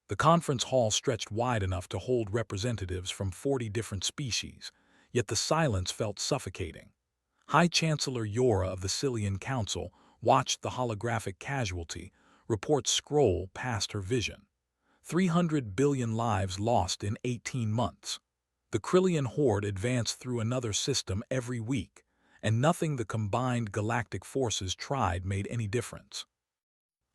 The conference hall stretched wide enough to hold representatives from 40 different species, yet the silence felt suffocating. High Chancellor Yora of the Cillian Council watched the holographic casualty reports scroll past her vision. 300 billion lives lost in 18 months. The Krillian horde advanced through another system every week, and nothing the combined galactic forces tried made any difference.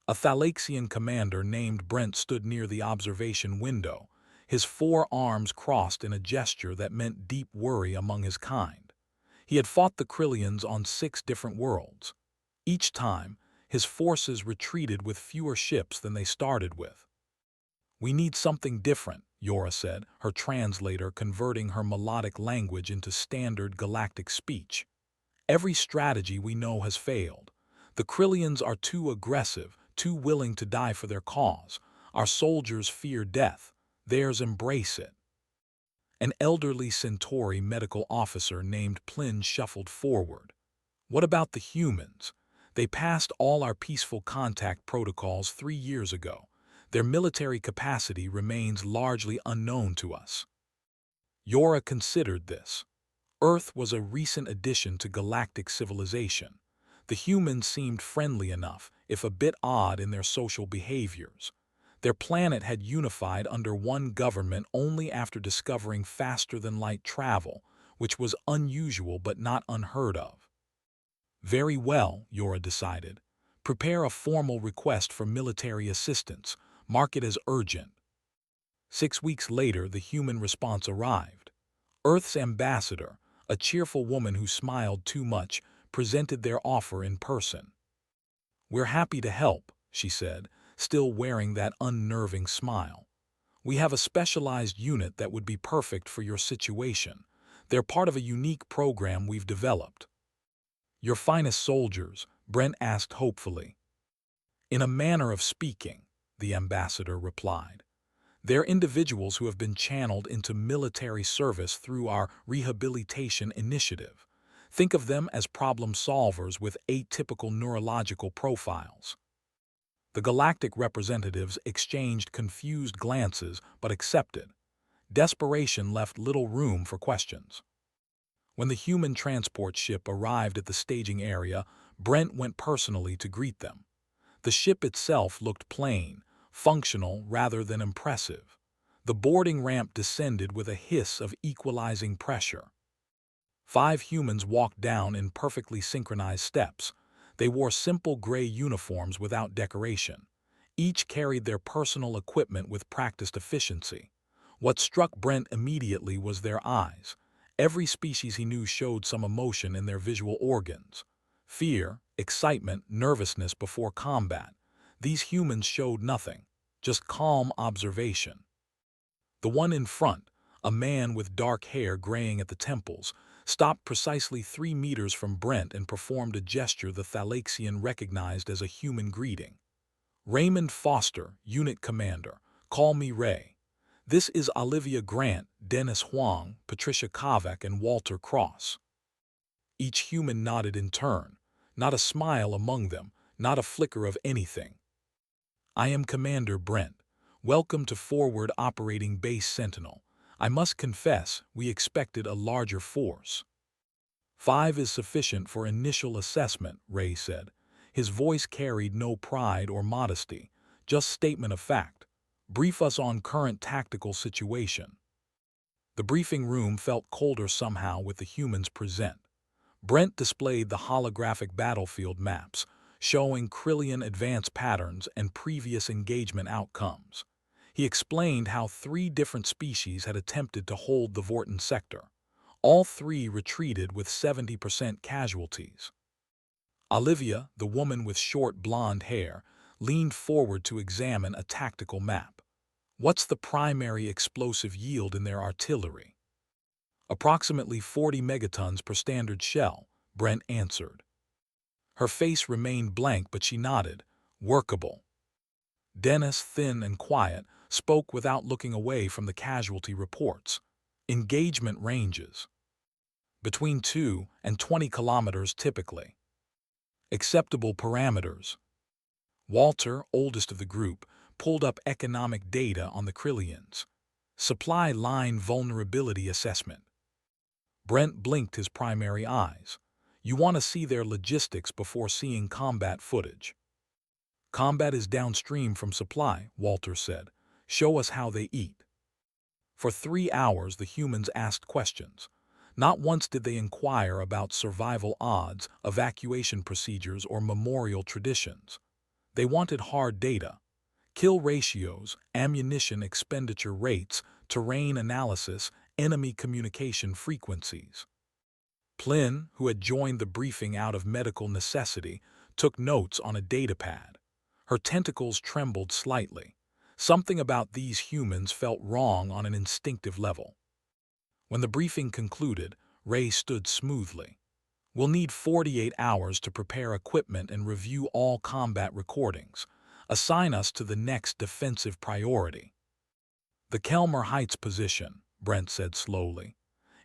A Thalaxian commander named Brent stood near the observation window, his 4 arms crossed in a gesture that meant deep worry among his kind. He had fought the Krillians on 6 different worlds. Each time, his forces retreated with fewer ships than they started with. "We need something different," Yora said, her translator converting her melodic language into standard galactic speech. "Every strategy we know has failed. The Krillians are too aggressive, too willing to die for their cause. Our soldiers fear death. Theirs embrace it." An elderly Centauri medical officer named Plin shuffled forward. "What about the humans? They passed all our peaceful contact protocols 3 years ago. Their military capacity remains largely unknown to us." Yora considered this. Earth was a recent addition to galactic civilization. The humans seemed friendly enough, if a bit odd in their social behaviors. Their planet had unified under one government only after discovering faster-than-light travel, which was unusual but not unheard of. "Very well," Yora decided. "Prepare a formal request for military assistance. Mark it as urgent." 6 weeks later, the human response arrived. Earth's ambassador, a cheerful woman who smiled too much, presented their offer in person. "We're happy to help," she said, still wearing that unnerving smile. "We have a specialized unit that would be perfect for your situation. They're part of a unique program we've developed." "Your finest soldiers?" Brent asked hopefully. "In a manner of speaking," the ambassador replied. "They're individuals who have been channeled into military service through our rehabilitation initiative. Think of them as problem solvers with atypical neurological profiles." The galactic representatives exchanged confused glances but accepted. Desperation left little room for questions. When the human transport ship arrived at the staging area, Brent went personally to greet them. The ship itself looked plain, functional rather than impressive. The boarding ramp descended with a hiss of equalizing pressure. 5 humans walked down in perfectly synchronized steps. They wore simple gray uniforms without decoration. Each carried their personal equipment with practiced efficiency. What struck Brent immediately was their eyes. Every species he knew showed some emotion in their visual organs. Fear, excitement, nervousness before combat. These humans showed nothing, just calm observation. The one in front, a man with dark hair graying at the temples, stopped precisely 3 meters from Brent and performed a gesture the Thalaxian recognized as a human greeting. "Raymond Foster, Unit Commander. Call me Ray. This is Olivia Grant, Dennis Huang, Patricia Kovac, and Walter Cross." Each human nodded in turn, not a smile among them, not a flicker of anything. "I am Commander Brent. Welcome to Forward Operating Base Sentinel. I must confess, we expected a larger force." 5 is sufficient for initial assessment," Ray said. His voice carried no pride or modesty, just statement of fact. "Brief us on current tactical situation." The briefing room felt colder somehow with the humans present. Brent displayed the holographic battlefield maps, showing Krillian advance patterns and previous engagement outcomes. He explained how 3 different species had attempted to hold the Vorton sector. All 3 retreated with 70% casualties. Olivia, the woman with short blonde hair, leaned forward to examine a tactical map. "What's the primary explosive yield in their artillery?" "Approximately 40 megatons per standard shell," Brent answered. Her face remained blank, but she nodded. "Workable." Dennis, thin and quiet, spoke without looking away from the casualty reports. "Engagement ranges between 2 and 20 kilometers typically. Acceptable parameters." Walter, oldest of the group, pulled up economic data on the Krillians. Supply line vulnerability assessment. Brent blinked his primary eyes. You want to see their logistics before seeing combat footage. Combat is downstream from supply, Walter said. Show us how they eat. For 3 hours the humans asked questions. Not once did they inquire about survival odds, evacuation procedures, or memorial traditions. They wanted hard data. Kill ratios, ammunition expenditure rates, terrain analysis, enemy communication frequencies. Plynn, who had joined the briefing out of medical necessity, took notes on a datapad. Her tentacles trembled slightly. Something about these humans felt wrong on an instinctive level. When the briefing concluded, Ray stood smoothly. We'll need 48 hours to prepare equipment and review all combat recordings. Assign us to the next defensive priority. The Kelmer Heights position, Brent said slowly.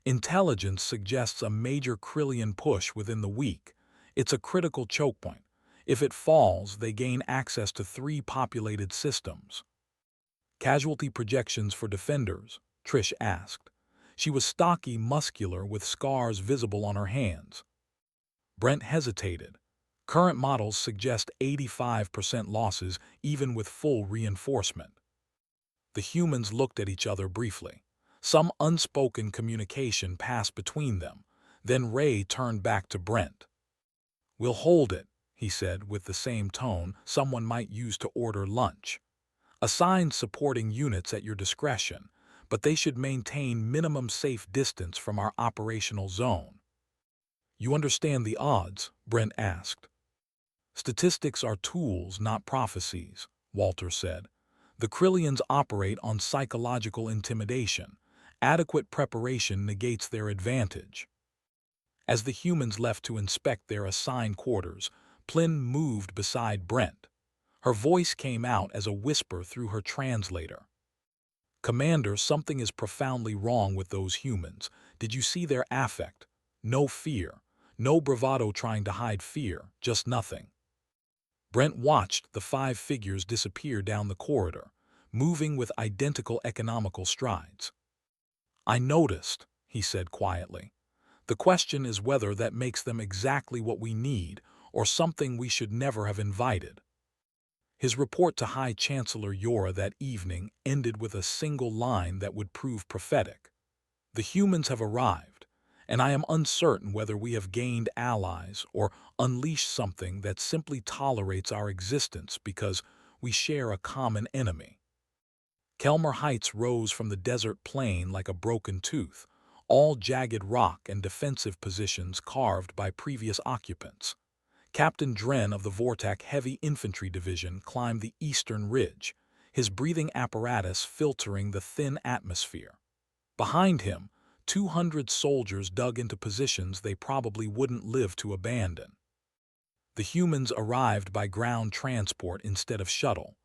Intelligence suggests a major Krillian push within the week. It's a critical choke point. If it falls, they gain access to 3 populated systems. Casualty projections for defenders, Trish asked. She was stocky, muscular, with scars visible on her hands. Brent hesitated. Current models suggest 85% losses even with full reinforcement. The humans looked at each other briefly. Some unspoken communication passed between them. Then Ray turned back to Brent. We'll hold it, he said with the same tone someone might use to order lunch. Assign supporting units at your discretion, but they should maintain minimum safe distance from our operational zone. You understand the odds? Brent asked. Statistics are tools, not prophecies, Walter said. The Krillians operate on psychological intimidation. Adequate preparation negates their advantage. As the humans left to inspect their assigned quarters, Plynn moved beside Brent. Her voice came out as a whisper through her translator. Commander, something is profoundly wrong with those humans. Did you see their affect? No fear. No bravado trying to hide fear, just nothing. Brent watched the 5 figures disappear down the corridor, moving with identical economical strides. I noticed, he said quietly. The question is whether that makes them exactly what we need or something we should never have invited. His report to High Chancellor Yora that evening ended with a single line that would prove prophetic. The humans have arrived, and I am uncertain whether we have gained allies or unleashed something that simply tolerates our existence because we share a common enemy. Kelmer Heights rose from the desert plain like a broken tooth, all jagged rock and defensive positions carved by previous occupants. Captain Dren of the Vortak Heavy Infantry Division climbed the eastern ridge, his breathing apparatus filtering the thin atmosphere. Behind him, 200 soldiers dug into positions they probably wouldn't live to abandon. The humans arrived by ground transport instead of shuttle.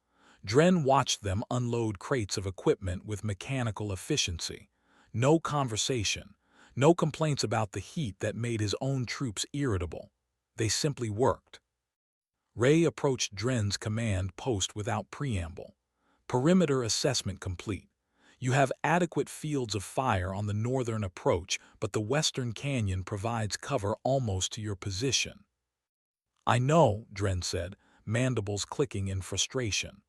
Dren watched them unload crates of equipment with mechanical efficiency. No conversation, no complaints about the heat that made his own troops irritable. They simply worked. Ray approached Dren's command post without preamble. Perimeter assessment complete. You have adequate fields of fire on the northern approach, but the western canyon provides cover almost to your position. I know, Dren said, mandibles clicking in frustration.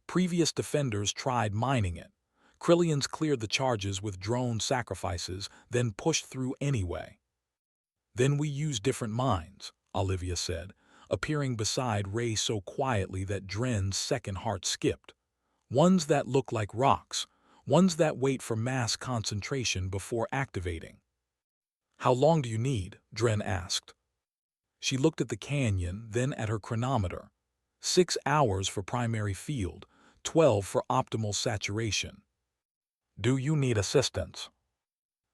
Previous defenders tried mining it. Krillians cleared the charges with drone sacrifices, then pushed through anyway. Then we use different mines, Olivia said, appearing beside Ray so quietly that Dren's second heart skipped. Ones that look like rocks, ones that wait for mass concentration before activating. How long do you need? Dren asked. She looked at the canyon, then at her chronometer. 6 hours for primary field, 12 for optimal saturation. Do you need assistance?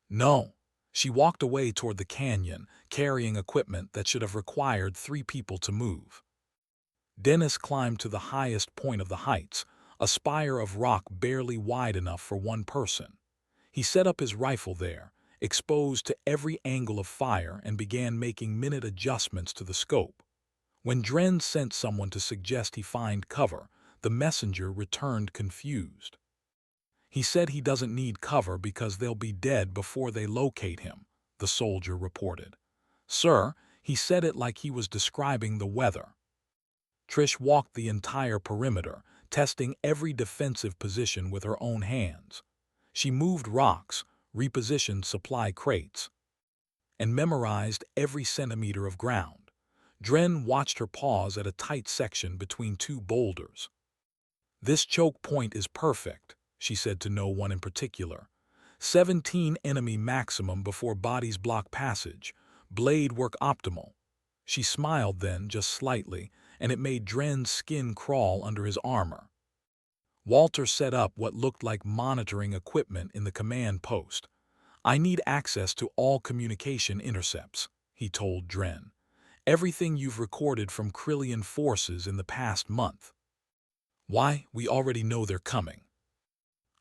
No. She walked away toward the canyon, carrying equipment that should have required 3 people to move. Dennis climbed to the highest point of the heights, a spire of rock barely wide enough for 1 person. He set up his rifle there, exposed to every angle of fire, and began making minute adjustments to the scope. When Dren sent someone to suggest he find cover, The messenger returned confused. "He said he doesn't need cover because they'll be dead before they locate him," the soldier reported. "Sir, he said it like he was describing the weather." Trish walked the entire perimeter, testing every defensive position with her own hands. She moved rocks, repositioned supply crates, and memorized every centimeter of ground. Dren watched her pause at a tight section between two boulders. "This choke point is perfect," she said to no one in particular. 17 enemy maximum before bodies block passage. Blade work optimal." She smiled then, just slightly, and it made Dren's skin crawl under his armor. Walter set up what looked like monitoring equipment in the command post. "I need access to all communication intercepts," he told Dren. "Everything you've recorded from Krillian forces in the past month." "Why, we already know they're coming.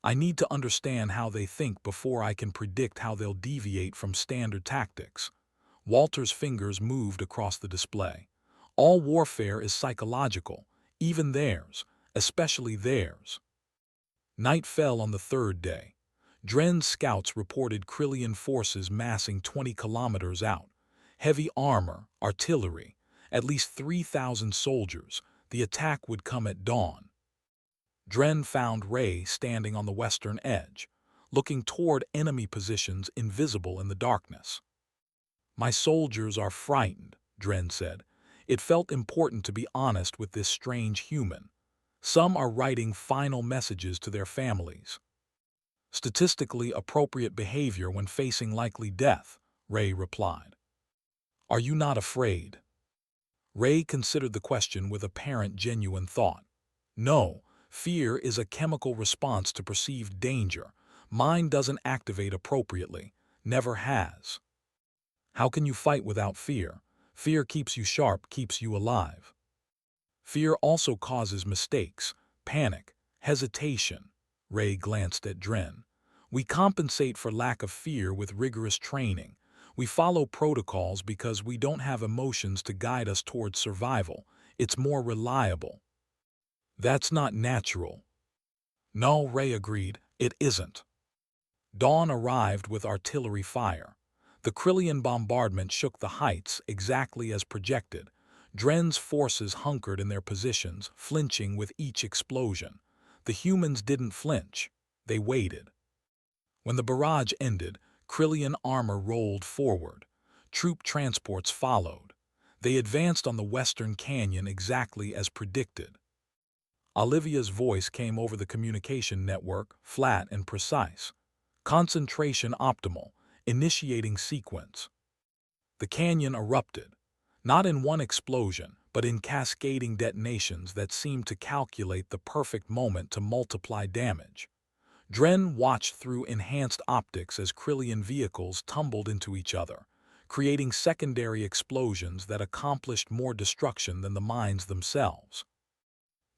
I need to understand how they think before I can predict how they'll deviate from standard tactics." Walter's fingers moved across the display. "All warfare is psychological, even theirs, especially theirs." Night fell on the third day. Dren's scouts reported Krillian forces massing 20 kilometers out. Heavy armor, artillery, at least 3,000 soldiers. The attack would come at dawn. Dren found Ray standing on the western edge, looking toward enemy positions invisible in the darkness. "My soldiers are frightened," Dren said. "It felt important to be honest with this strange human. Some are writing final messages to their families. Statistically appropriate behavior when facing likely death," Ray replied. "Are you not afraid?" Ray considered the question with apparent genuine thought. "No, fear is a chemical response to perceived danger. Mine doesn't activate appropriately, never has." "How can you fight without fear? Fear keeps you sharp, keeps you alive." "Fear also causes mistakes, panic, hesitation." Ray glanced at Dren. "We compensate for lack of fear with rigorous training. We follow protocols because we don't have emotions to guide us towards survival. It's more reliable." "That's not natural." "No," Ray agreed, "it isn't." Dawn arrived with artillery fire. The Krillian bombardment shook the heights exactly as projected. Dren's forces hunkered in their positions, flinching with each explosion. The humans didn't flinch. They waited. When the barrage ended, Krillian armor rolled forward. Troop transports followed. They advanced on the western canyon exactly as predicted. Olivia's voice came over the communication network, flat and precise. "Concentration optimal. Initiating sequence." The canyon erupted, not in one explosion, but in cascading detonations that seemed to calculate the perfect moment to multiply damage. Dren watched through enhanced optics as Krillian vehicles tumbled into each other, creating secondary explosions that accomplished more destruction than the mines themselves.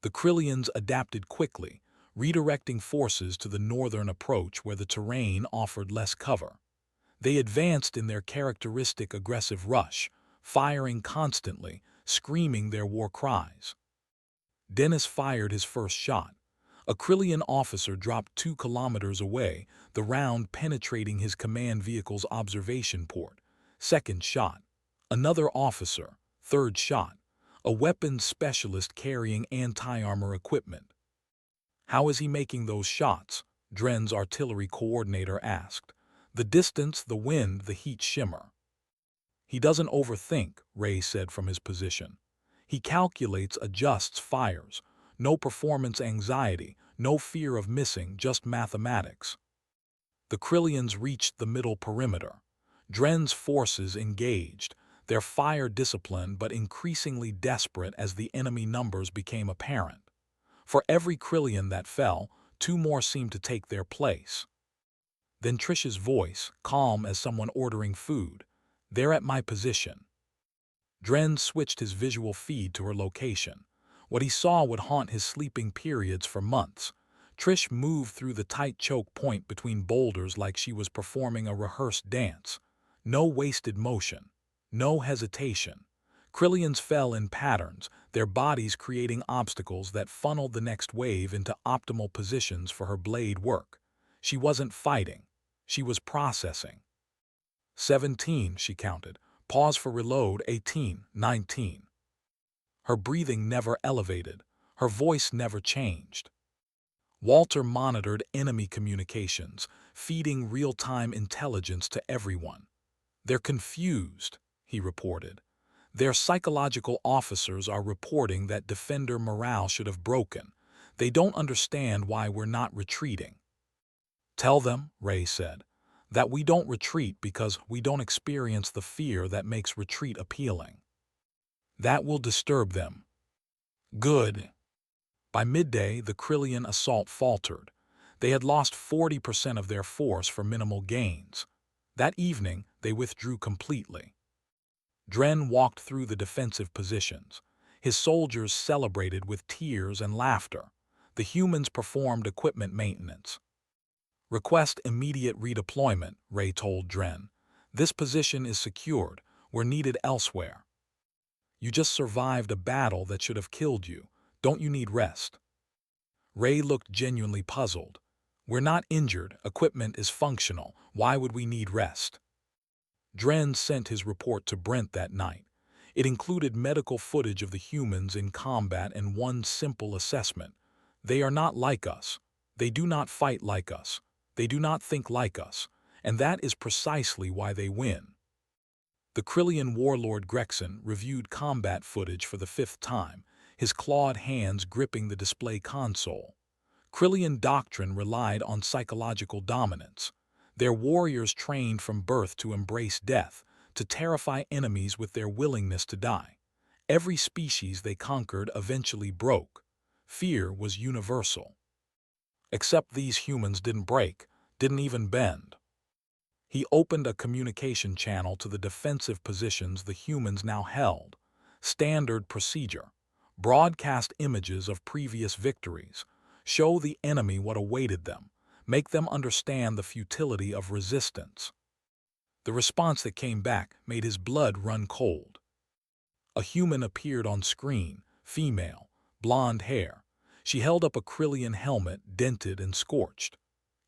The Krillians adapted quickly, redirecting forces to the northern approach where the terrain offered less cover. They advanced in their characteristic aggressive rush, firing constantly, screaming their war cries. Dennis fired his first shot. A Krillian officer dropped 2 kilometers away, the round penetrating his command vehicle's observation port. Second shot. Another officer. Third shot. A weapons specialist carrying anti-armor equipment. "How is he making those shots?" Dren's artillery coordinator asked. "The distance, the wind, the heat shimmer." "He doesn't overthink," Ray said from his position. "He calculates, adjusts, fires. No performance anxiety, no fear of missing, just mathematics." The Krillians reached the middle perimeter. Dren's forces engaged, their fire disciplined but increasingly desperate as the enemy numbers became apparent. For every Krillian that fell, 2 more seemed to take their place. Then Trish's voice, calm as someone ordering food. "They're at my position." Dren switched his visual feed to her location. What he saw would haunt his sleeping periods for months. Trish moved through the tight choke point between boulders like she was performing a rehearsed dance. No wasted motion. No hesitation. Krillians fell in patterns, their bodies creating obstacles that funneled the next wave into optimal positions for her blade work. She wasn't fighting. She was processing. 17, she counted. Pause for reload. 18, 19. Her breathing never elevated. Her voice never changed. Walter monitored enemy communications, feeding real-time intelligence to everyone. "They're confused," he reported. "Their psychological officers are reporting that defender morale should have broken. They don't understand why we're not retreating." "Tell them," Ray said, "that we don't retreat because we don't experience the fear that makes retreat appealing. That will disturb them." "Good." By midday, the Krillian assault faltered. They had lost 40% of their force for minimal gains. That evening, they withdrew completely. Dren walked through the defensive positions. His soldiers celebrated with tears and laughter. The humans performed equipment maintenance. "Request immediate redeployment," Ray told Dren. "This position is secured. We're needed elsewhere." "You just survived a battle that should have killed you. Don't you need rest?" Ray looked genuinely puzzled. "We're not injured. Equipment is functional. Why would we need rest?" Dren sent his report to Brent that night. It included medical footage of the humans in combat and one simple assessment. "They are not like us. They do not fight like us. They do not think like us. And that is precisely why they win." The Krillian warlord Gregson reviewed combat footage for the fifth time, his clawed hands gripping the display console. Krillian doctrine relied on psychological dominance. Their warriors trained from birth to embrace death, to terrify enemies with their willingness to die. Every species they conquered eventually broke. Fear was universal. Except these humans didn't break, didn't even bend. He opened a communication channel to the defensive positions the humans now held. Standard procedure. Broadcast images of previous victories. Show the enemy what awaited them. Make them understand the futility of resistance. The response that came back made his blood run cold. A human appeared on screen, female, blonde hair. She held up a Krillian helmet, dented and scorched.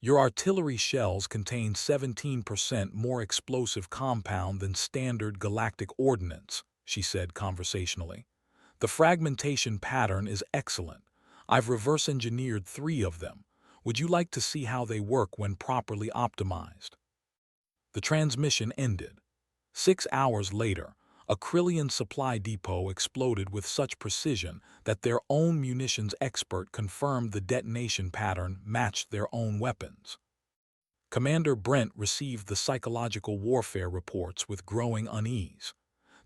"Your artillery shells contain 17% more explosive compound than standard galactic ordnance," she said conversationally. "The fragmentation pattern is excellent. I've reverse-engineered 3 of them. Would you like to see how they work when properly optimized?" The transmission ended. 6 hours later, a Krillian supply depot exploded with such precision that their own munitions expert confirmed the detonation pattern matched their own weapons. Commander Brent received the psychological warfare reports with growing unease.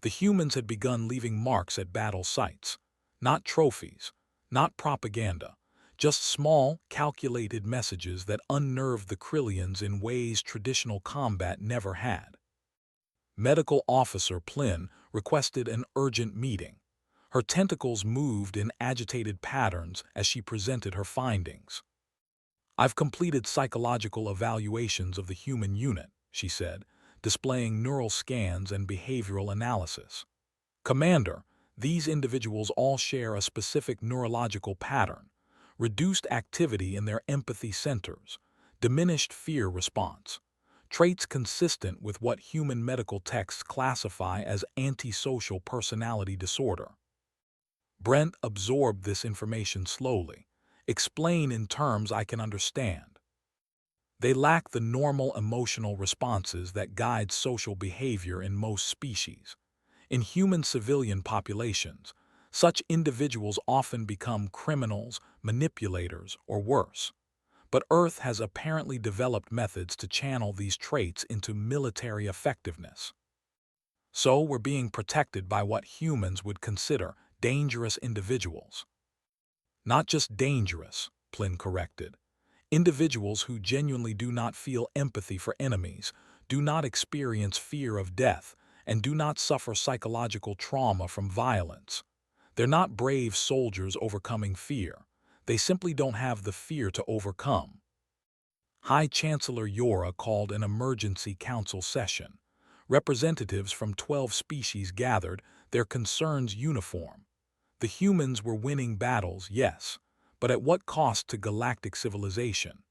The humans had begun leaving marks at battle sites. Not trophies, not propaganda, just small, calculated messages that unnerved the Krillians in ways traditional combat never had. Medical Officer Plynn requested an urgent meeting. Her tentacles moved in agitated patterns as she presented her findings. "I've completed psychological evaluations of the human unit," she said, displaying neural scans and behavioral analysis. "Commander, these individuals all share a specific neurological pattern: reduced activity in their empathy centers, diminished fear response, traits consistent with what human medical texts classify as antisocial personality disorder." Brent absorbed this information slowly. "Explain in terms I can understand." "They lack the normal emotional responses that guide social behavior in most species. In human civilian populations, such individuals often become criminals, manipulators, or worse. But Earth has apparently developed methods to channel these traits into military effectiveness. So we're being protected by what humans would consider dangerous individuals." "Not just dangerous," Plynn corrected. "Individuals who genuinely do not feel empathy for enemies, do not experience fear of death, and do not suffer psychological trauma from violence. They're not brave soldiers overcoming fear. They simply don't have the fear to overcome." High Chancellor Yora called an emergency council session. Representatives from 12 species gathered, their concerns uniform. The humans were winning battles, yes, but at what cost to galactic civilization?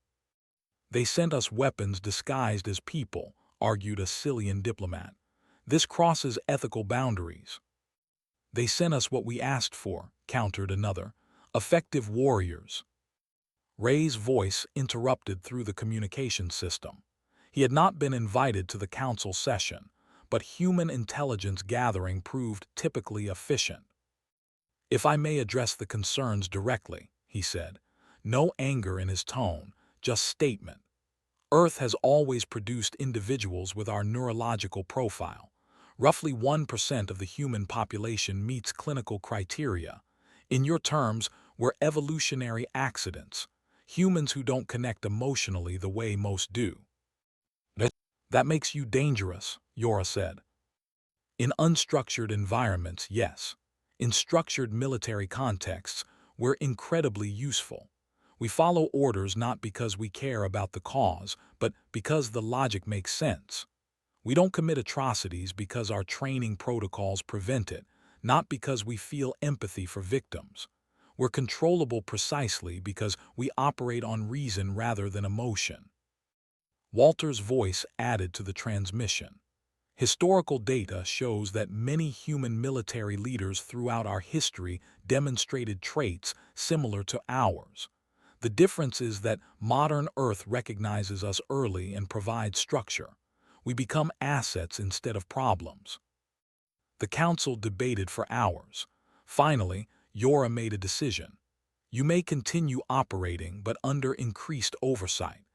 They sent us weapons disguised as people, argued a Cillian diplomat. This crosses ethical boundaries. They sent us what we asked for, countered another. Effective warriors. Ray's voice interrupted through the communication system. He had not been invited to the council session, but human intelligence gathering proved typically efficient. If I may address the concerns directly, he said. No anger in his tone, just statement. Earth has always produced individuals with our neurological profile. Roughly 1% of the human population meets clinical criteria. In your terms, we're evolutionary accidents, humans who don't connect emotionally the way most do. That makes you dangerous, Yora said. In unstructured environments, yes. In structured military contexts, we're incredibly useful. We follow orders not because we care about the cause, but because the logic makes sense. We don't commit atrocities because our training protocols prevent it, not because we feel empathy for victims. We're controllable precisely because we operate on reason rather than emotion. Walter's voice added to the transmission. Historical data shows that many human military leaders throughout our history demonstrated traits similar to ours. The difference is that modern Earth recognizes us early and provides structure. We become assets instead of problems. The council debated for hours. Finally, Yora made a decision. You may continue operating, but under increased oversight.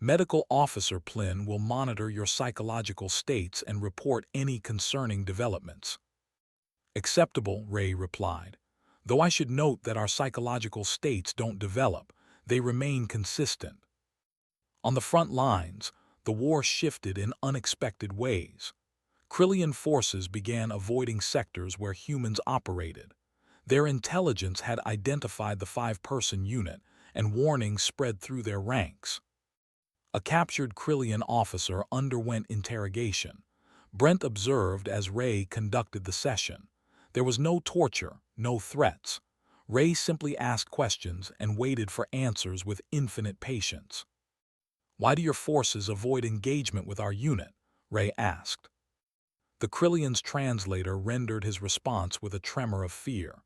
Medical Officer Plynn will monitor your psychological states and report any concerning developments. Acceptable, Ray replied. Though I should note that our psychological states don't develop, they remain consistent. On the front lines, the war shifted in unexpected ways. Krillian forces began avoiding sectors where humans operated. Their intelligence had identified the 5-person unit, and warnings spread through their ranks. A captured Krillian officer underwent interrogation. Brent observed as Ray conducted the session. There was no torture, no threats. Ray simply asked questions and waited for answers with infinite patience. Why do your forces avoid engagement with our unit? Ray asked. The Krillian's translator rendered his response with a tremor of fear.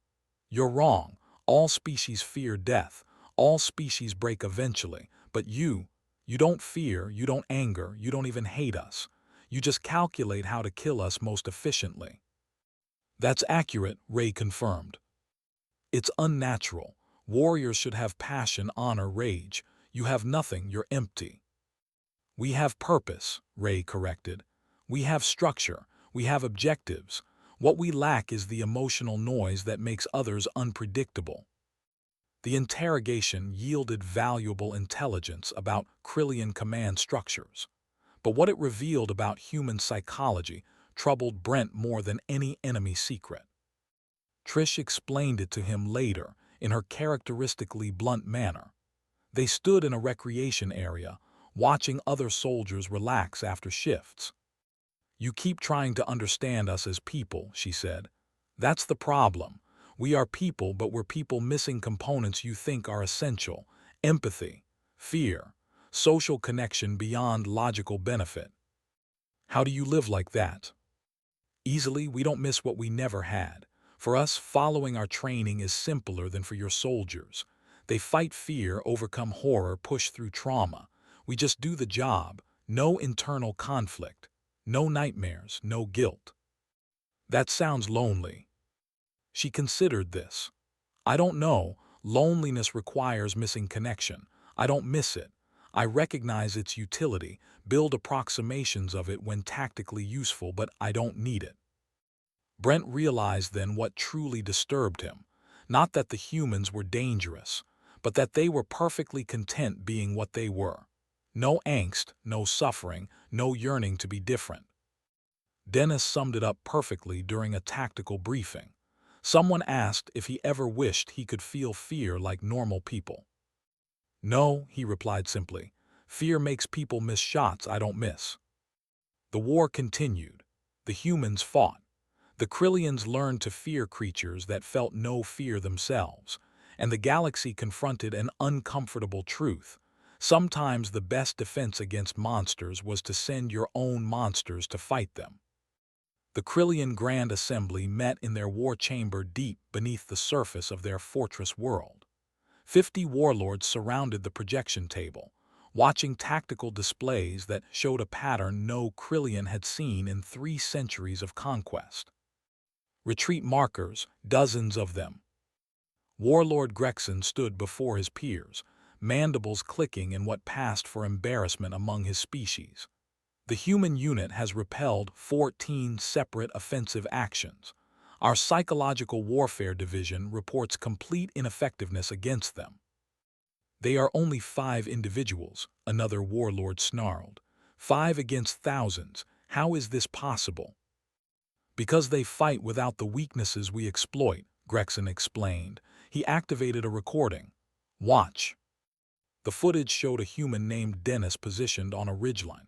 You're wrong. All species fear death. All species break eventually. But you don't fear, you don't anger, you don't even hate us. You just calculate how to kill us most efficiently. That's accurate, Ray confirmed. It's unnatural. Warriors should have passion, honor, rage. You have nothing, you're empty. We have purpose, Ray corrected. We have structure. We have objectives. What we lack is the emotional noise that makes others unpredictable. The interrogation yielded valuable intelligence about Krillian command structures. But what it revealed about human psychology troubled Brent more than any enemy secret. Trish explained it to him later in her characteristically blunt manner. They stood in a recreation area, watching other soldiers relax after shifts. You keep trying to understand us as people, she said. That's the problem. We are people, but we're people missing components you think are essential. Empathy, fear, social connection beyond logical benefit. How do you live like that? Easily, we don't miss what we never had. For us, following our training is simpler than for your soldiers. They fight fear, overcome horror, push through trauma. We just do the job. No internal conflict. No nightmares, no guilt. That sounds lonely. She considered this. I don't know. Loneliness requires missing connection. I don't miss it. I recognize its utility, build approximations of it when tactically useful, but I don't need it. Brent realized then what truly disturbed him. Not that the humans were dangerous, but that they were perfectly content being what they were. No angst, no suffering, no yearning to be different. Dennis summed it up perfectly during a tactical briefing. Someone asked if he ever wished he could feel fear like normal people. No, he replied simply. Fear makes people miss shots I don't miss. The war continued. The humans fought. The Krillians learned to fear creatures that felt no fear themselves, and the galaxy confronted an uncomfortable truth. Sometimes the best defense against monsters was to send your own monsters to fight them. The Krillian Grand Assembly met in their war chamber deep beneath the surface of their fortress world. 50 warlords surrounded the projection table, watching tactical displays that showed a pattern no Krillian had seen in 3 centuries of conquest. Retreat markers, dozens of them. Warlord Gregson stood before his peers, mandibles clicking in what passed for embarrassment among his species. The human unit has repelled 14 separate offensive actions. Our psychological warfare division reports complete ineffectiveness against them. They are only 5 individuals, another warlord snarled. 5 against thousands. How is this possible? Because they fight without the weaknesses we exploit, Gregson explained. He activated a recording. Watch. The footage showed a human named Dennis positioned on a ridgeline.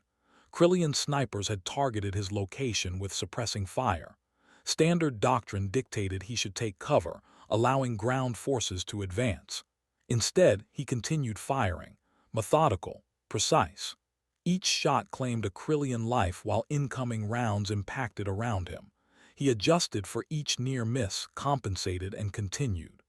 Krillian snipers had targeted his location with suppressing fire. Standard doctrine dictated he should take cover, allowing ground forces to advance. Instead, he continued firing, methodical, precise. Each shot claimed a Krillian life while incoming rounds impacted around him. He adjusted for each near miss, compensated, and continued.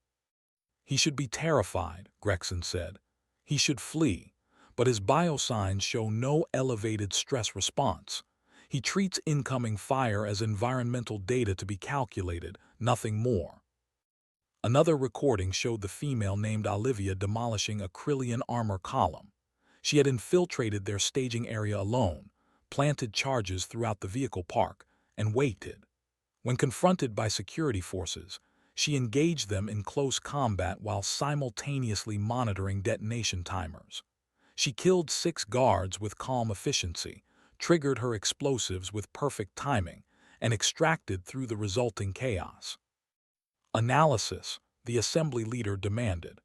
He should be terrified, Gregson said. He should flee, but his biosigns show no elevated stress response. He treats incoming fire as environmental data to be calculated, nothing more. Another recording showed the female named Olivia demolishing a Krillian armor column. She had infiltrated their staging area alone, planted charges throughout the vehicle park, and waited. When confronted by security forces, she engaged them in close combat while simultaneously monitoring detonation timers. She killed 6 guards with calm efficiency, triggered her explosives with perfect timing, and extracted through the resulting chaos. Analysis, the assembly leader demanded.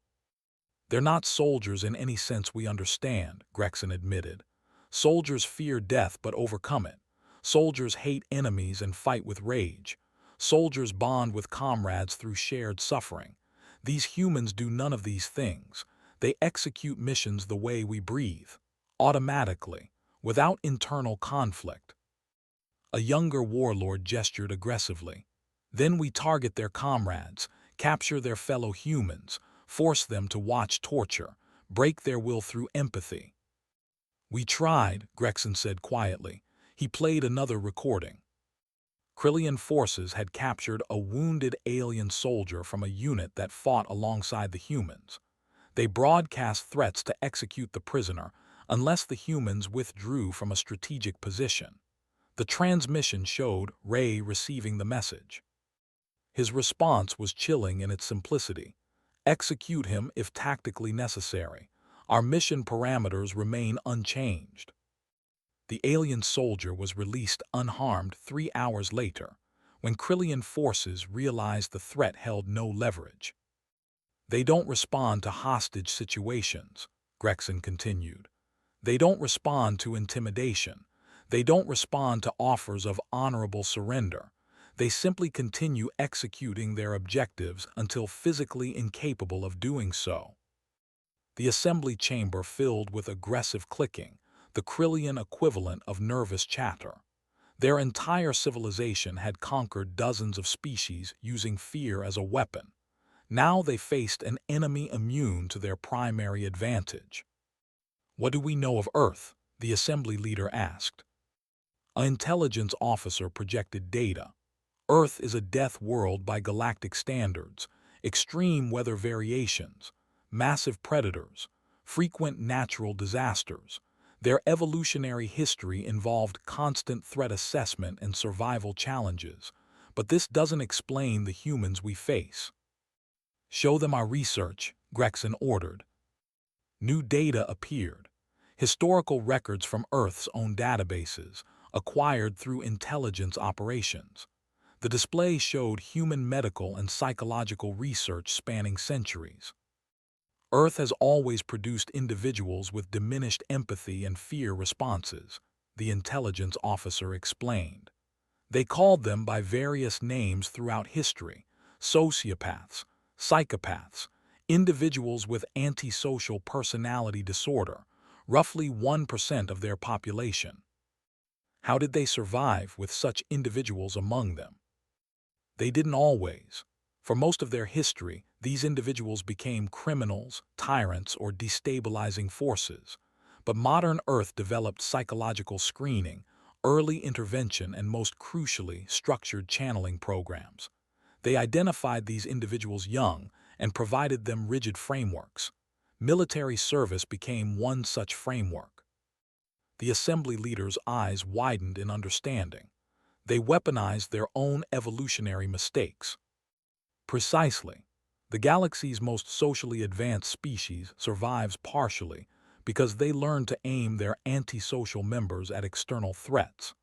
They're not soldiers in any sense we understand, Gregson admitted. Soldiers fear death but overcome it. Soldiers hate enemies and fight with rage. Soldiers bond with comrades through shared suffering. These humans do none of these things. They execute missions the way we breathe, automatically, without internal conflict. A younger warlord gestured aggressively. Then we target their comrades, capture their fellow humans, force them to watch torture, break their will through empathy. We tried, Gregson said quietly. He played another recording. Krillian forces had captured a wounded alien soldier from a unit that fought alongside the humans. They broadcast threats to execute the prisoner unless the humans withdrew from a strategic position. The transmission showed Ray receiving the message. His response was chilling in its simplicity. Execute him if tactically necessary. Our mission parameters remain unchanged. The alien soldier was released unharmed 3 hours later, when Krillian forces realized the threat held no leverage. They don't respond to hostage situations, Gregson continued. They don't respond to intimidation. They don't respond to offers of honorable surrender. They simply continue executing their objectives until physically incapable of doing so. The assembly chamber filled with aggressive clicking, the Krillian equivalent of nervous chatter. Their entire civilization had conquered dozens of species using fear as a weapon. Now they faced an enemy immune to their primary advantage. What do we know of Earth? The assembly leader asked. An intelligence officer projected data. Earth is a death world by galactic standards, extreme weather variations, massive predators, frequent natural disasters. Their evolutionary history involved constant threat assessment and survival challenges, but this doesn't explain the humans we face. Show them our research, Gregson ordered. New data appeared. Historical records from Earth's own databases, acquired through intelligence operations. The display showed human medical and psychological research spanning centuries. Earth has always produced individuals with diminished empathy and fear responses, the intelligence officer explained. They called them by various names throughout history: sociopaths, psychopaths, individuals with antisocial personality disorder, roughly 1% of their population. How did they survive with such individuals among them? They didn't always. For most of their history, these individuals became criminals, tyrants, or destabilizing forces. But modern Earth developed psychological screening, early intervention, and most crucially, structured channeling programs. They identified these individuals young and provided them rigid frameworks. Military service became one such framework. The assembly leaders' eyes widened in understanding. They weaponized their own evolutionary mistakes. Precisely. The galaxy's most socially advanced species survives partially because they learned to aim their antisocial members at external threats.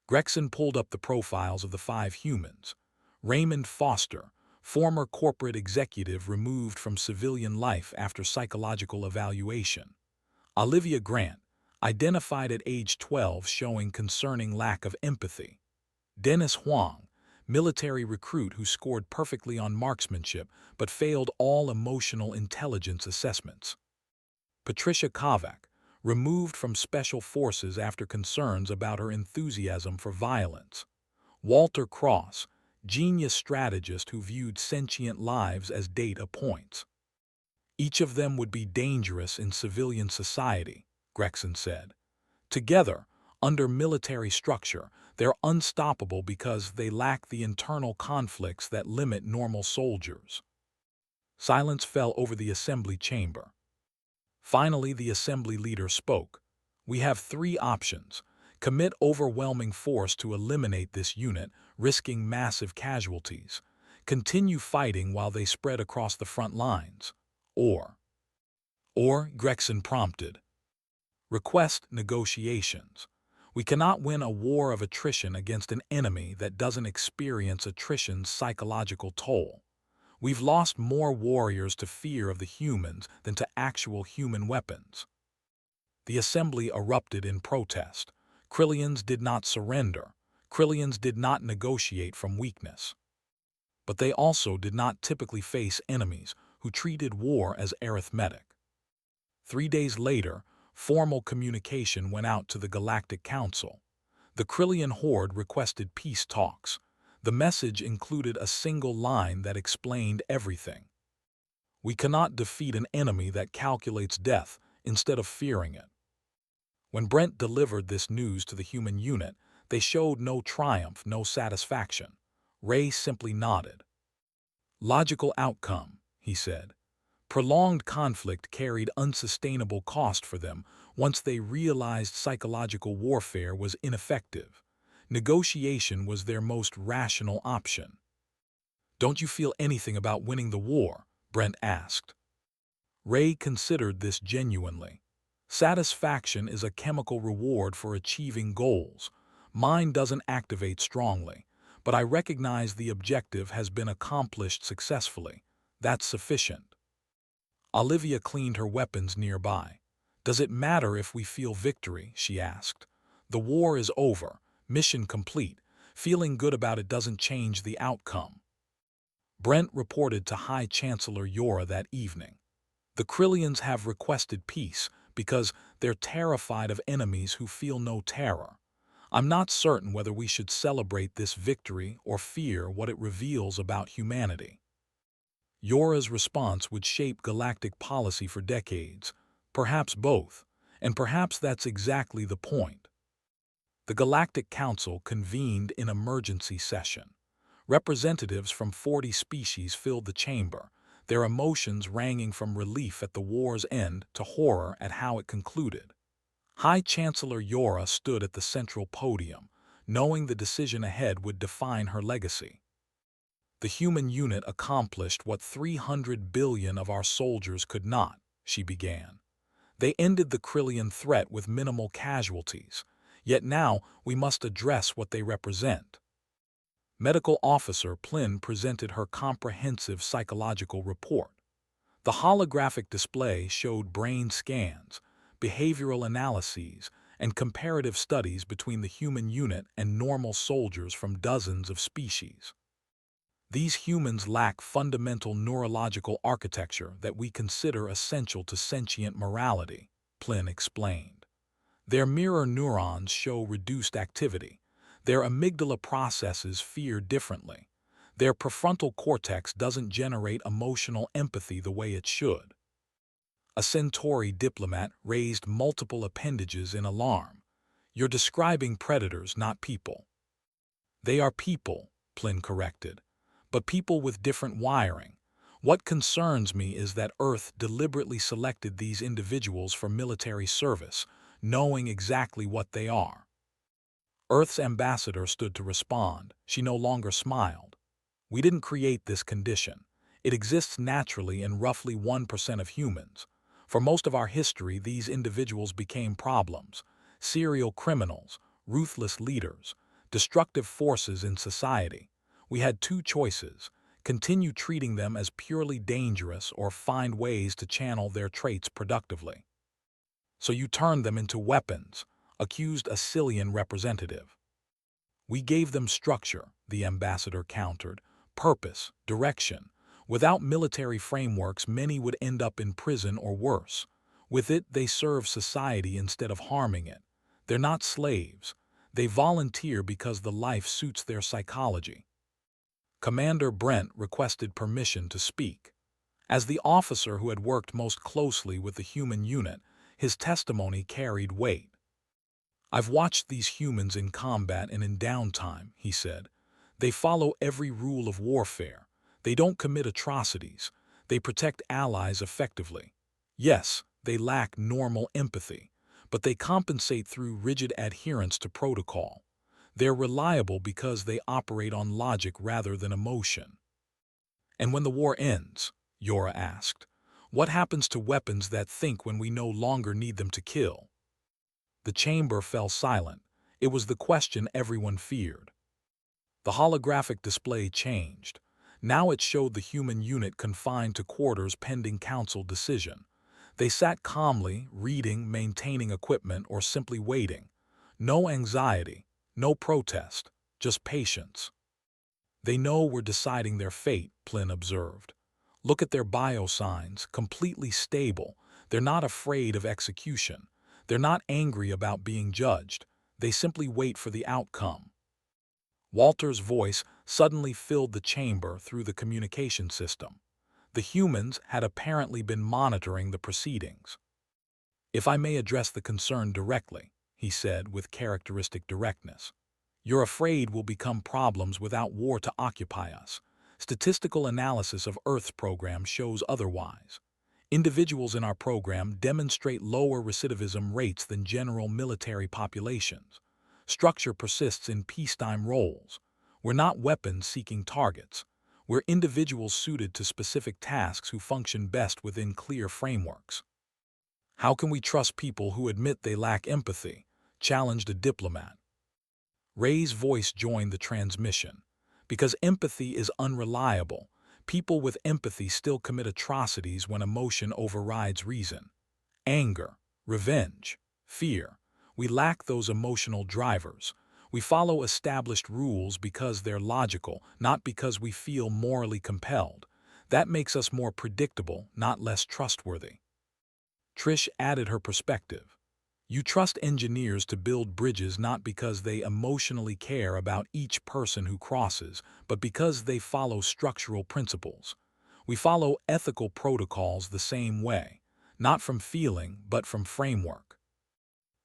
Gregson pulled up the profiles of the 5 humans. Raymond Foster, former corporate executive removed from civilian life after psychological evaluation. Olivia Grant, identified at age 12 showing concerning lack of empathy. Dennis Huang, military recruit who scored perfectly on marksmanship but failed all emotional intelligence assessments. Patricia Kovac, removed from special forces after concerns about her enthusiasm for violence. Walter Cross, genius strategist who viewed sentient lives as data points. Each of them would be dangerous in civilian society, Gregson said. Together, under military structure, they're unstoppable because they lack the internal conflicts that limit normal soldiers. Silence fell over the assembly chamber. Finally, the assembly leader spoke. We have 3 options. Commit overwhelming force to eliminate this unit, risking massive casualties. Continue fighting while they spread across the front lines. Or, Gregson prompted, request negotiations. We cannot win a war of attrition against an enemy that doesn't experience attrition's psychological toll. We've lost more warriors to fear of the humans than to actual human weapons. The assembly erupted in protest. Krillians did not surrender. Krillians did not negotiate from weakness. But they also did not typically face enemies who treated war as arithmetic. 3 days later, formal communication went out to the Galactic Council. The Krillian Horde requested peace talks. The message included a single line that explained everything. We cannot defeat an enemy that calculates death instead of fearing it. When Brent delivered this news to the human unit, they showed no triumph, no satisfaction. Ray simply nodded. Logical outcome, he said. Prolonged conflict carried unsustainable cost for them once they realized psychological warfare was ineffective. Negotiation was their most rational option. Don't you feel anything about winning the war? Brent asked. Ray considered this genuinely. Satisfaction is a chemical reward for achieving goals. Mine doesn't activate strongly, but I recognize the objective has been accomplished successfully. That's sufficient. Olivia cleaned her weapons nearby. Does it matter if we feel victory? She asked. The war is over, mission complete. Feeling good about it doesn't change the outcome. Brent reported to High Chancellor Yora that evening. The Krillians have requested peace because they're terrified of enemies who feel no terror. I'm not certain whether we should celebrate this victory or fear what it reveals about humanity. Yora's response would shape galactic policy for decades, perhaps both, and perhaps that's exactly the point. The Galactic Council convened in emergency session. Representatives from 40 species filled the chamber, their emotions ranging from relief at the war's end to horror at how it concluded. High Chancellor Yora stood at the central podium, knowing the decision ahead would define her legacy. The human unit accomplished what 300 billion of our soldiers could not, she began. They ended the Krillian threat with minimal casualties, yet now we must address what they represent. Medical Officer Plynn presented her comprehensive psychological report. The holographic display showed brain scans, behavioral analyses, and comparative studies between the human unit and normal soldiers from dozens of species. These humans lack fundamental neurological architecture that we consider essential to sentient morality, Plin explained. Their mirror neurons show reduced activity. Their amygdala processes fear differently. Their prefrontal cortex doesn't generate emotional empathy the way it should. A Centauri diplomat raised multiple appendages in alarm. You're describing predators, not people. They are people, Plin corrected, but people with different wiring. What concerns me is that Earth deliberately selected these individuals for military service, knowing exactly what they are. Earth's ambassador stood to respond. She no longer smiled. We didn't create this condition. It exists naturally in roughly 1% of humans. For most of our history, these individuals became problems, serial criminals, ruthless leaders, destructive forces in society. We had two choices: continue treating them as purely dangerous or find ways to channel their traits productively. So you turned them into weapons, accused a Cillian representative. We gave them structure, the ambassador countered, purpose, direction. Without military frameworks, many would end up in prison or worse. With it, they serve society instead of harming it. They're not slaves. They volunteer because the life suits their psychology. Commander Brent requested permission to speak. As the officer who had worked most closely with the human unit, his testimony carried weight. I've watched these humans in combat and in downtime, he said. They follow every rule of warfare. They don't commit atrocities. They protect allies effectively. Yes, they lack normal empathy, but they compensate through rigid adherence to protocol. They're reliable because they operate on logic rather than emotion. And when the war ends, Yora asked, what happens to weapons that think when we no longer need them to kill? The chamber fell silent. It was the question everyone feared. The holographic display changed. Now it showed the human unit confined to quarters pending council decision. They sat calmly, reading, maintaining equipment, or simply waiting. No anxiety, no protest, just patience. They know we're deciding their fate, Plin observed. Look at their biosigns, completely stable. They're not afraid of execution. They're not angry about being judged. They simply wait for the outcome. Walter's voice suddenly filled the chamber through the communication system. The humans had apparently been monitoring the proceedings. If I may address the concern directly, he said with characteristic directness. You're afraid we'll become problems without war to occupy us. Statistical analysis of Earth's program shows otherwise. Individuals in our program demonstrate lower recidivism rates than general military populations. Structure persists in peacetime roles. We're not weapons-seeking targets. We're individuals suited to specific tasks who function best within clear frameworks. How can we trust people who admit they lack empathy? Challenged a diplomat. Ray's voice joined the transmission. Because empathy is unreliable, people with empathy still commit atrocities when emotion overrides reason. Anger, revenge, fear. We lack those emotional drivers. We follow established rules because they're logical, not because we feel morally compelled. That makes us more predictable, not less trustworthy. Trish added her perspective. You trust engineers to build bridges not because they emotionally care about each person who crosses, but because they follow structural principles. We follow ethical protocols the same way, not from feeling, but from framework.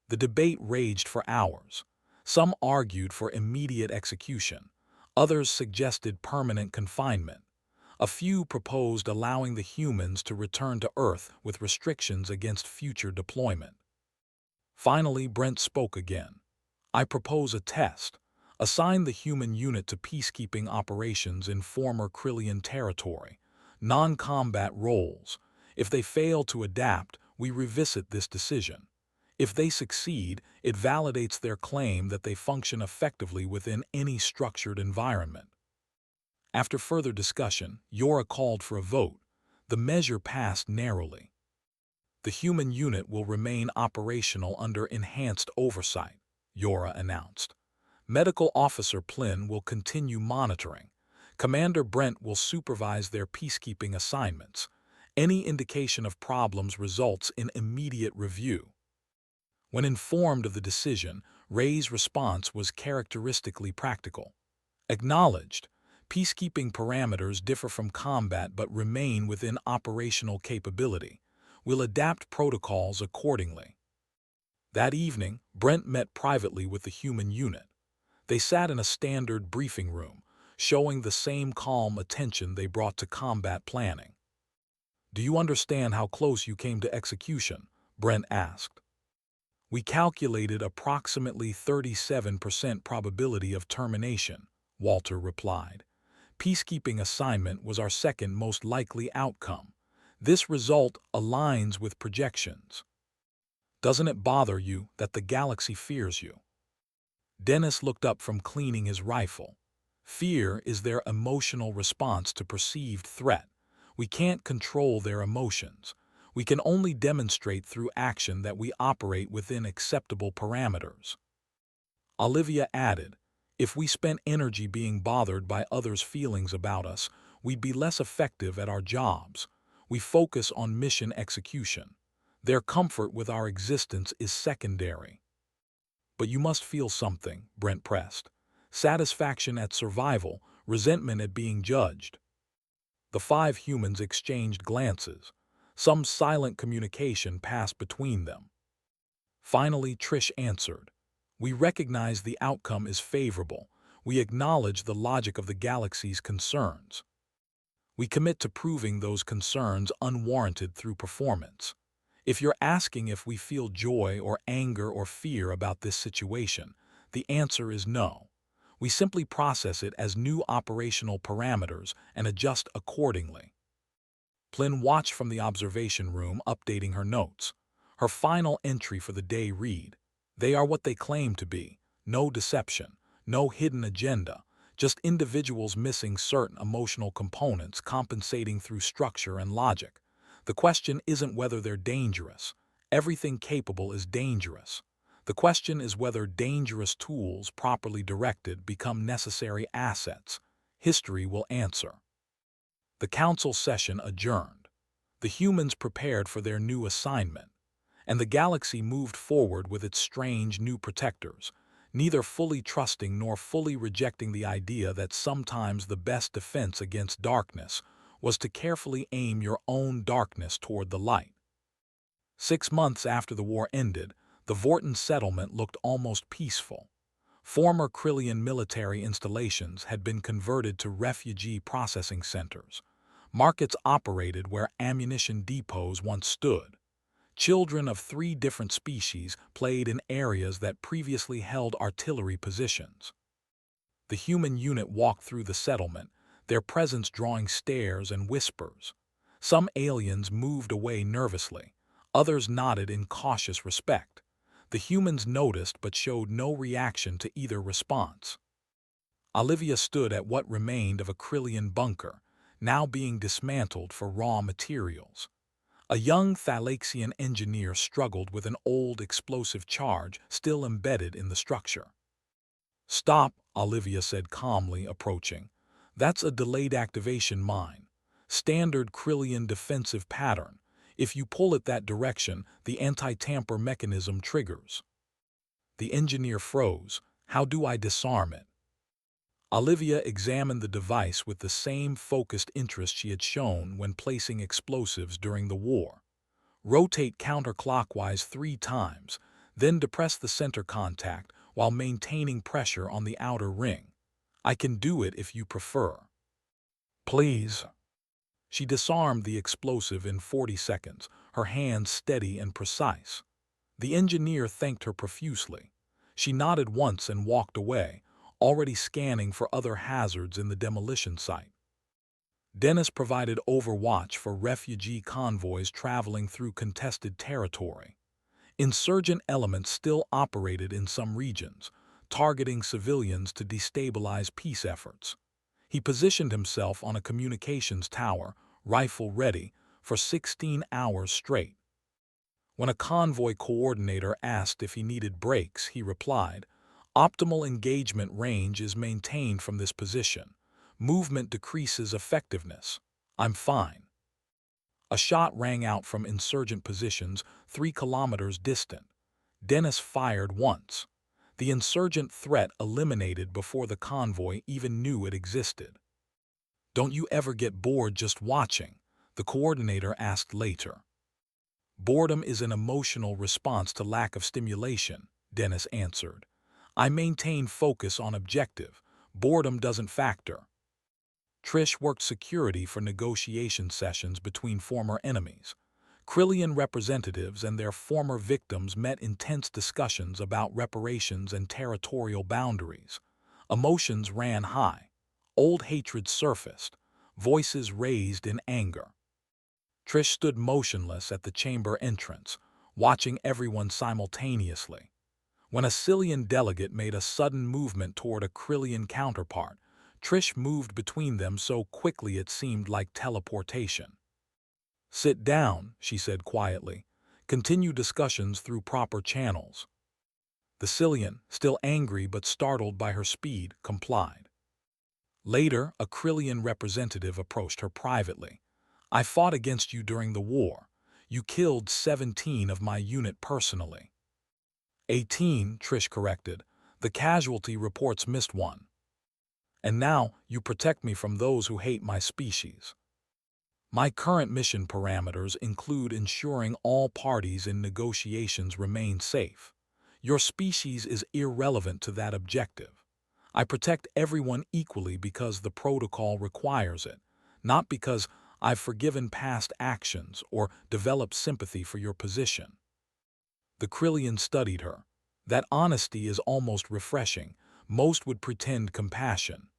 The debate raged for hours. Some argued for immediate execution. Others suggested permanent confinement. A few proposed allowing the humans to return to Earth with restrictions against future deployment. Finally, Brent spoke again. I propose a test. Assign the human unit to peacekeeping operations in former Krillian territory. Non-combat roles. If they fail to adapt, we revisit this decision. If they succeed, it validates their claim that they function effectively within any structured environment. After further discussion, Yora called for a vote. The measure passed narrowly. The human unit will remain operational under enhanced oversight, Yora announced. Medical Officer Plynn will continue monitoring. Commander Brent will supervise their peacekeeping assignments. Any indication of problems results in immediate review. When informed of the decision, Ray's response was characteristically practical. Acknowledged, peacekeeping parameters differ from combat but remain within operational capability. We'll adapt protocols accordingly. That evening, Brent met privately with the human unit. They sat in a standard briefing room, showing the same calm attention they brought to combat planning. "Do you understand how close you came to execution?" Brent asked. "We calculated approximately 37% probability of termination," Walter replied. "Peacekeeping assignment was our second most likely outcome. This result aligns with projections. Doesn't it bother you that the galaxy fears you?" Dennis looked up from cleaning his rifle. "Fear is their emotional response to perceived threat. We can't control their emotions. We can only demonstrate through action that we operate within acceptable parameters." Olivia added, "If we spent energy being bothered by others' feelings about us, we'd be less effective at our jobs. We focus on mission execution. Their comfort with our existence is secondary." "But you must feel something," Brent pressed. "Satisfaction at survival, resentment at being judged." The 5 humans exchanged glances. Some silent communication passed between them. Finally, Trish answered, "We recognize the outcome is favorable. We acknowledge the logic of the galaxy's concerns. We commit to proving those concerns unwarranted through performance. If you're asking if we feel joy or anger or fear about this situation, the answer is no. We simply process it as new operational parameters and adjust accordingly." Plynn watched from the observation room, updating her notes. Her final entry for the day read, "They are what they claim to be. No deception, no hidden agenda, just individuals missing certain emotional components compensating through structure and logic. The question isn't whether they're dangerous. Everything capable is dangerous. The question is whether dangerous tools properly directed become necessary assets. History will answer." The council session adjourned. The humans prepared for their new assignment, and the galaxy moved forward with its strange new protectors, neither fully trusting nor fully rejecting the idea that sometimes the best defense against darkness was to carefully aim your own darkness toward the light. 6 months after the war ended, the Vorton settlement looked almost peaceful. Former Krillian military installations had been converted to refugee processing centers. Markets operated where ammunition depots once stood. Children of 3 different species played in areas that previously held artillery positions. The human unit walked through the settlement, their presence drawing stares and whispers. Some aliens moved away nervously. Others nodded in cautious respect. The humans noticed but showed no reaction to either response. Olivia stood at what remained of a Krillian bunker, now being dismantled for raw materials. A young Thalaxian engineer struggled with an old explosive charge still embedded in the structure. "Stop," Olivia said calmly, approaching. "That's a delayed activation mine. Standard Krillian defensive pattern. If you pull it that direction, the anti-tamper mechanism triggers." The engineer froze. "How do I disarm it?" Olivia examined the device with the same focused interest she had shown when placing explosives during the war. "Rotate counterclockwise 3 times, then depress the center contact while maintaining pressure on the outer ring. I can do it if you prefer." "Please." She disarmed the explosive in 40 seconds, her hands steady and precise. The engineer thanked her profusely. She nodded once and walked away, already scanning for other hazards in the demolition site. Dennis provided overwatch for refugee convoys traveling through contested territory. Insurgent elements still operated in some regions, targeting civilians to destabilize peace efforts. He positioned himself on a communications tower, rifle ready, for 16 hours straight. When a convoy coordinator asked if he needed breaks, he replied, "Optimal engagement range is maintained from this position. Movement decreases effectiveness. I'm fine." A shot rang out from insurgent positions 3 kilometers distant. Dennis fired once. The insurgent threat eliminated before the convoy even knew it existed. "Don't you ever get bored just watching?" the coordinator asked later. "Boredom is an emotional response to lack of stimulation," Dennis answered. "I maintain focus on objective. Boredom doesn't factor." Trish worked security for negotiation sessions between former enemies. Krillian representatives and their former victims met intense discussions about reparations and territorial boundaries. Emotions ran high. Old hatred surfaced. Voices raised in anger. Trish stood motionless at the chamber entrance, watching everyone simultaneously. When a Cillian delegate made a sudden movement toward a Krillian counterpart, Trish moved between them so quickly it seemed like teleportation. "Sit down," she said quietly. "Continue discussions through proper channels." The Cillian, still angry but startled by her speed, complied. Later, a Krillian representative approached her privately. "I fought against you during the war. You killed 17 of my unit personally." 18, Trish corrected. "The casualty reports missed one. And now you protect me from those who hate my species." "My current mission parameters include ensuring all parties in negotiations remain safe. Your species is irrelevant to that objective. I protect everyone equally because the protocol requires it, not because I've forgiven past actions or developed sympathy for your position." The Krillian studied her. That honesty is almost refreshing. Most would pretend compassion.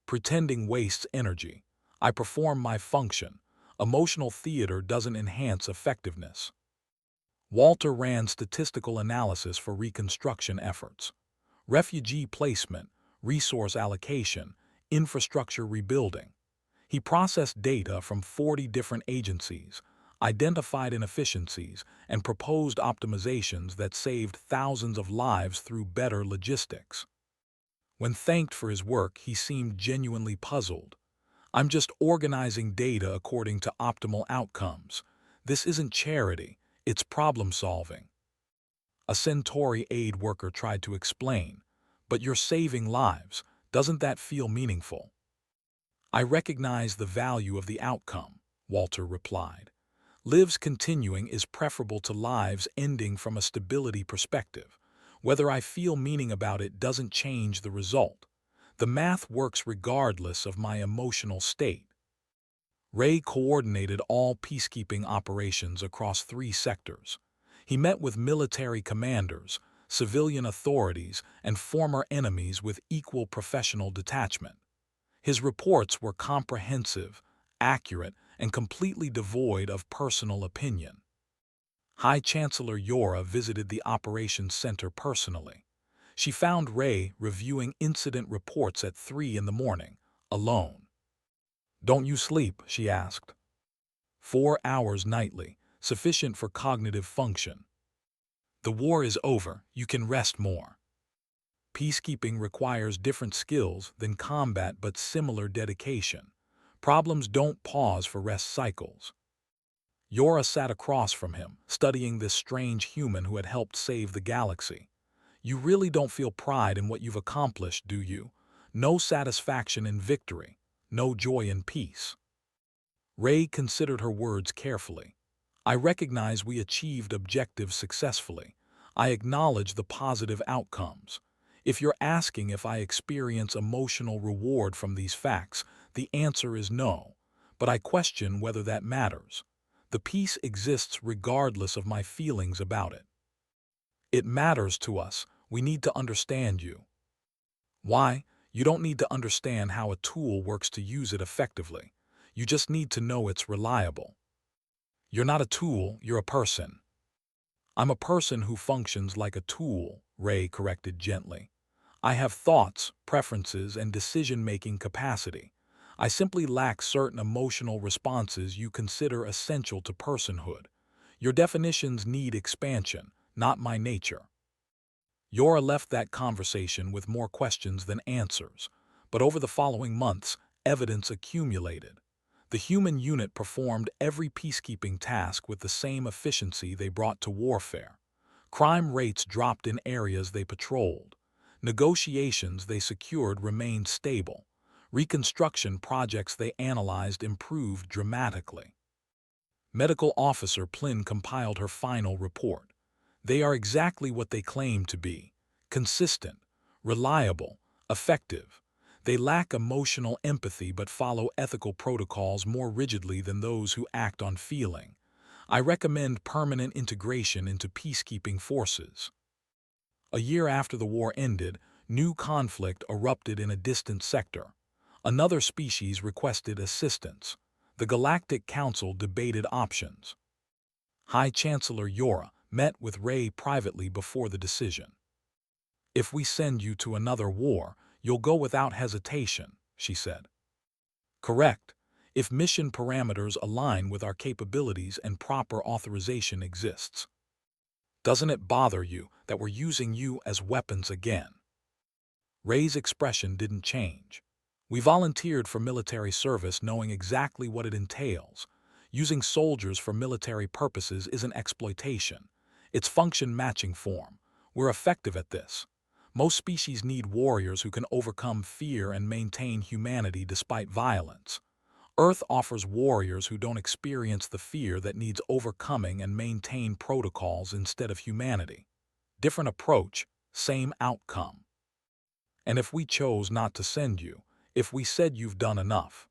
"Pretending wastes energy. I perform my function. Emotional theater doesn't enhance effectiveness." Walter ran statistical analysis for reconstruction efforts. Refugee placement, resource allocation, infrastructure rebuilding. He processed data from 40 different agencies, identified inefficiencies, and proposed optimizations that saved thousands of lives through better logistics. When thanked for his work, he seemed genuinely puzzled. "I'm just organizing data according to optimal outcomes. This isn't charity, it's problem solving." A Centauri aid worker tried to explain, "But you're saving lives. Doesn't that feel meaningful?" "I recognize the value of the outcome," Walter replied. "Lives continuing is preferable to lives ending from a stability perspective. Whether I feel meaning about it doesn't change the result. The math works regardless of my emotional state." Ray coordinated all peacekeeping operations across 3 sectors. He met with military commanders, civilian authorities, and former enemies with equal professional detachment. His reports were comprehensive, accurate, and completely devoid of personal opinion. High Chancellor Yora visited the operations center personally. She found Ray reviewing incident reports at 3 in the morning, alone. "Don't you sleep?" she asked. 4 hours nightly, sufficient for cognitive function." "The war is over, you can rest more." Peacekeeping requires different skills than combat but similar dedication. Problems don't pause for rest cycles. Yora sat across from him, studying this strange human who had helped save the galaxy. "You really don't feel pride in what you've accomplished, do you? No satisfaction in victory, no joy in peace." Ray considered her words carefully. "I recognize we achieved objectives successfully. I acknowledge the positive outcomes. If you're asking if I experience emotional reward from these facts, the answer is no. But I question whether that matters. The peace exists regardless of my feelings about it." "It matters to us. We need to understand you." "Why? You don't need to understand how a tool works to use it effectively. You just need to know it's reliable." "You're not a tool, you're a person." "I'm a person who functions like a tool," Ray corrected gently. "I have thoughts, preferences, and decision-making capacity. I simply lack certain emotional responses you consider essential to personhood. Your definitions need expansion, not my nature. Yora left that conversation with more questions than answers, but over the following months, evidence accumulated. The human unit performed every peacekeeping task with the same efficiency they brought to warfare. Crime rates dropped in areas they patrolled. Negotiations they secured remained stable. Reconstruction projects they analyzed improved dramatically. Medical Officer Plynn compiled her final report. They are exactly what they claim to be: consistent, reliable, effective. They lack emotional empathy but follow ethical protocols more rigidly than those who act on feeling. I recommend permanent integration into peacekeeping forces. A year after the war ended, new conflict erupted in a distant sector. Another species requested assistance. The Galactic Council debated options. High Chancellor Yora met with Ray privately before the decision. "If we send you to another war, you'll go without hesitation," she said. "Correct, if mission parameters align with our capabilities and proper authorization exists. Doesn't it bother you that we're using you as weapons again?" Ray's expression didn't change. "We volunteered for military service knowing exactly what it entails. Using soldiers for military purposes isn't exploitation. It's function-matching form. We're effective at this. Most species need warriors who can overcome fear and maintain humanity despite violence. Earth offers warriors who don't experience the fear that needs overcoming and maintain protocols instead of humanity. Different approach, same outcome. And if we chose not to send you, if we said you've done enough,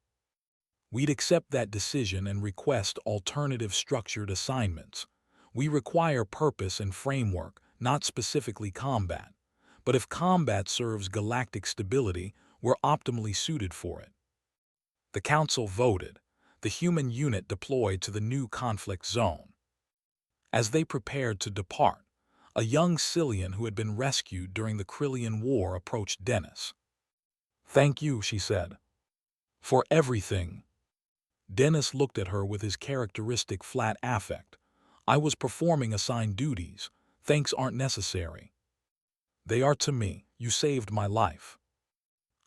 we'd accept that decision and request alternative structured assignments. We require purpose and framework, not specifically combat. But if combat serves galactic stability, we're optimally suited for it." The Council voted. The human unit deployed to the new conflict zone. As they prepared to depart, a young Cillian who had been rescued during the Krillian War approached Dennis. "Thank you," she said, "for everything." Dennis looked at her with his characteristic flat affect. "I was performing assigned duties. Thanks aren't necessary." "They are to me. You saved my life.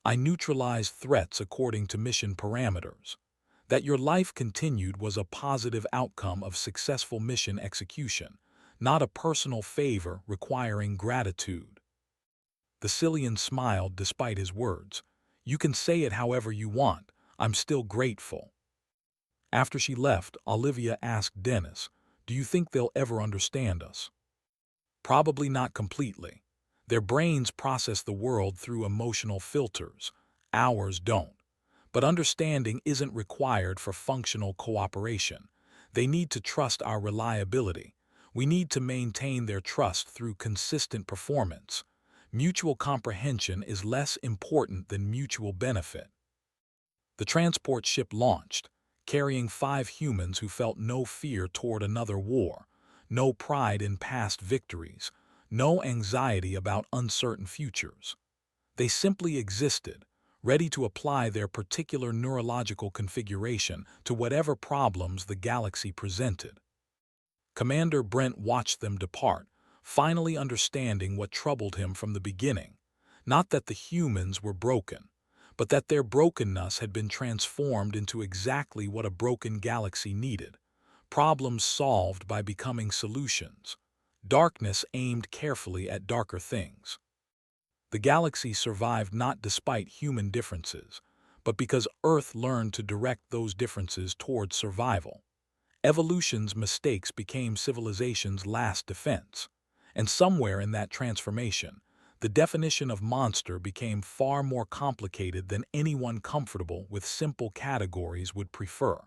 I neutralized threats according to mission parameters. That your life continued was a positive outcome of successful mission execution, not a personal favor requiring gratitude." The Cillian smiled despite his words. "You can say it however you want. I'm still grateful." After she left, Olivia asked Dennis, "Do you think they'll ever understand us?" "Probably not completely. Their brains process the world through emotional filters. Ours don't. But understanding isn't required for functional cooperation. They need to trust our reliability. We need to maintain their trust through consistent performance. Mutual comprehension is less important than mutual benefit." The transport ship launched, carrying 5 humans who felt no fear toward another war, no pride in past victories, no anxiety about uncertain futures. They simply existed, ready to apply their particular neurological configuration to whatever problems the galaxy presented. Commander Brent watched them depart, finally understanding what troubled him from the beginning. Not that the humans were broken, but that their brokenness had been transformed into exactly what a broken galaxy needed: problems solved by becoming solutions. Darkness aimed carefully at darker things. The galaxy survived not despite human differences, but because Earth learned to direct those differences toward survival. Evolution's mistakes became civilization's last defense, and somewhere in that transformation, the definition of monster became far more complicated than anyone comfortable with simple categories would prefer.